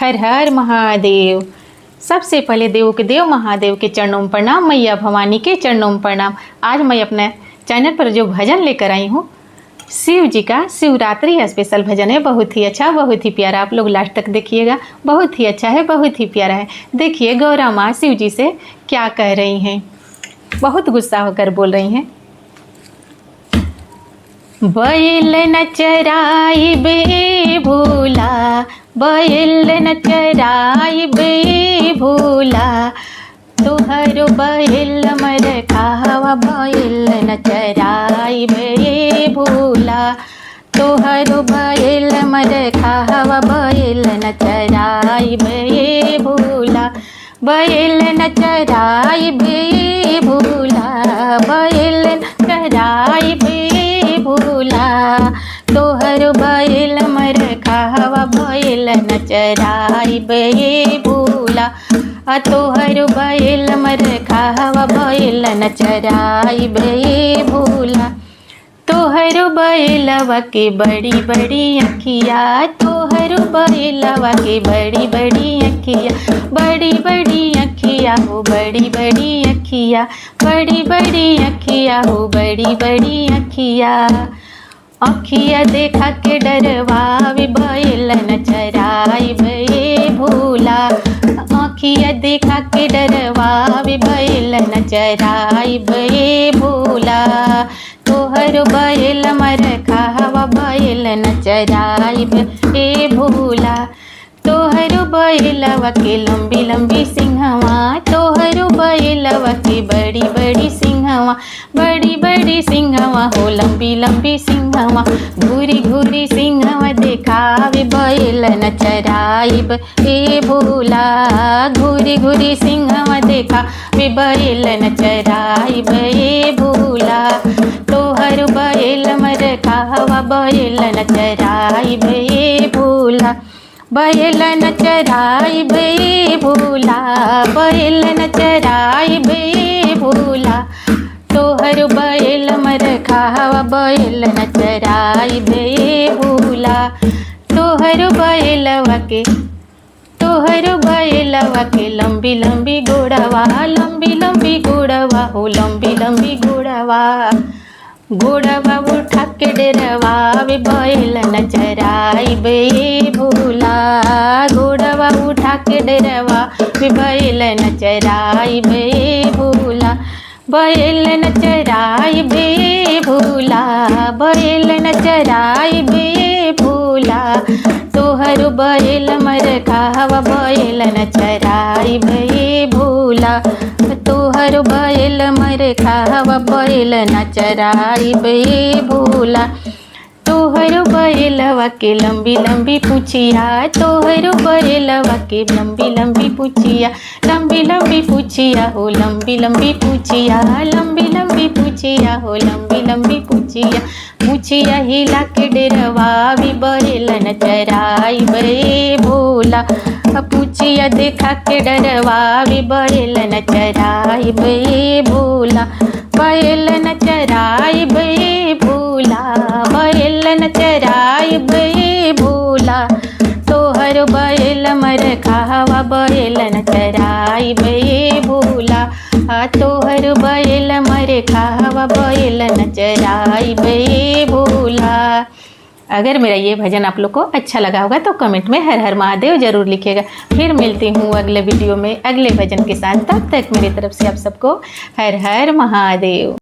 हर हर महादेव। सबसे पहले देव के देव महादेव के चरणों में प्रणाम, मैया भवानी के चरणों में प्रणाम। आज मैं अपने चैनल पर जो भजन लेकर आई हूँ, शिव जी का शिवरात्रि स्पेशल भजन है। बहुत ही अच्छा, बहुत ही प्यारा। आप लोग लास्ट तक देखिएगा, बहुत ही अच्छा है, बहुत ही प्यारा है। देखिए गौरा माँ शिव जी से क्या कह रही हैं, बहुत गुस्सा होकर बोल रही हैं। बैल न चराई बे भूला, बैल न चराई बे भूला, तोहरो बैल मर खावा, बैल न चराई बे भूला, तोहरो बैल मर खावा, बैल न चराई बे भूला, बैल न चराई बे भूला, बैल न चराई बे भूला, तोहर बैल मर खावा, बैल न चराई बे भूला, तोहर बैल मर खावा, बैल न चराई बे भूला, तोहर बैलवा के बड़ी बड़ी अखिया, तोहर बैलवा के बड़ी बड़ी अखिया, बड़ी बड़ी अखिया हो, बड़ी बड़ी अखिया, बड़ी बड़ी अखिया हो, बड़ी बड़ी अखिया, अखिया देखा के डरवावे, बैल न चराई बे भूला, अखिया देखा के डरवावे, बैल न चराई बे भूला, तोहर बैल मर खावा, बैल न चराई बे भूला, तोहर बैलवा के लंबी लंबी सिंहवा, तोहर बैलवा के बड़ी बड़ी सिंहवा, बड़ी बड़ी सिंहवा हो, लंबी लंबी सिंहवा, घूरी घूरी सिंहवा देखावे, बैल न चराई बे भूला, घूरी घूरी सिंहवा देखावे, बैल न चराई बे भूला, तोहर बैल मर खावा, बैल न चराई बे भूला, बैल न चराई बे भूला, बैल न चराई बे भूला, तोहर बैल मर खावा, बैल न चराई बे भूला, तोहर बैलवा के, तोहर बैलवा के लंबी लंबी गोड़वा, लंबी लंबी गोड़वा हो, लंबी लंबी गोड़वा, गोड़वा उठा के डरवावे, बैल न चराई बे भूला, गोड़वा उठा के डरवावे, बैल न चराई बे भूला, बैल न चराई बे भूला, बैल न चराई बे भूला, तोहर बैल मर खावा, बैल न चराई बे भूला, तोहर बैल मर खावा, बैल न चराई बे भूला, तोहर बैलवा के लंबी लंबी पूछिया, तोहर बैलवा के लंबी लंबी पूछिया, लंबी लंबी पूछिया हो, लंबी लंबी पूछिया, लंबी लंबी पूछिया हो, लंबी लंबी पूछिया, पूछिया हिला के डरवावी, बैल न चराई बे भूला, पूछिया देखा के डरवावी, बैल न चराई बे भूला, बैल न चराई बे भूला, बैल न चराई बे भूला, तोहर बैल मर खावा, बैल न चराई बे भूला, तोहर बैल मर खावा, बैल न चराई बे भूला। अगर मेरा ये भजन आप लोग को अच्छा लगा होगा तो कमेंट में हर हर महादेव जरूर लिखिएगा। फिर मिलती हूँ अगले वीडियो में अगले भजन के साथ। तब तक मेरी तरफ से आप सबको हर हर महादेव।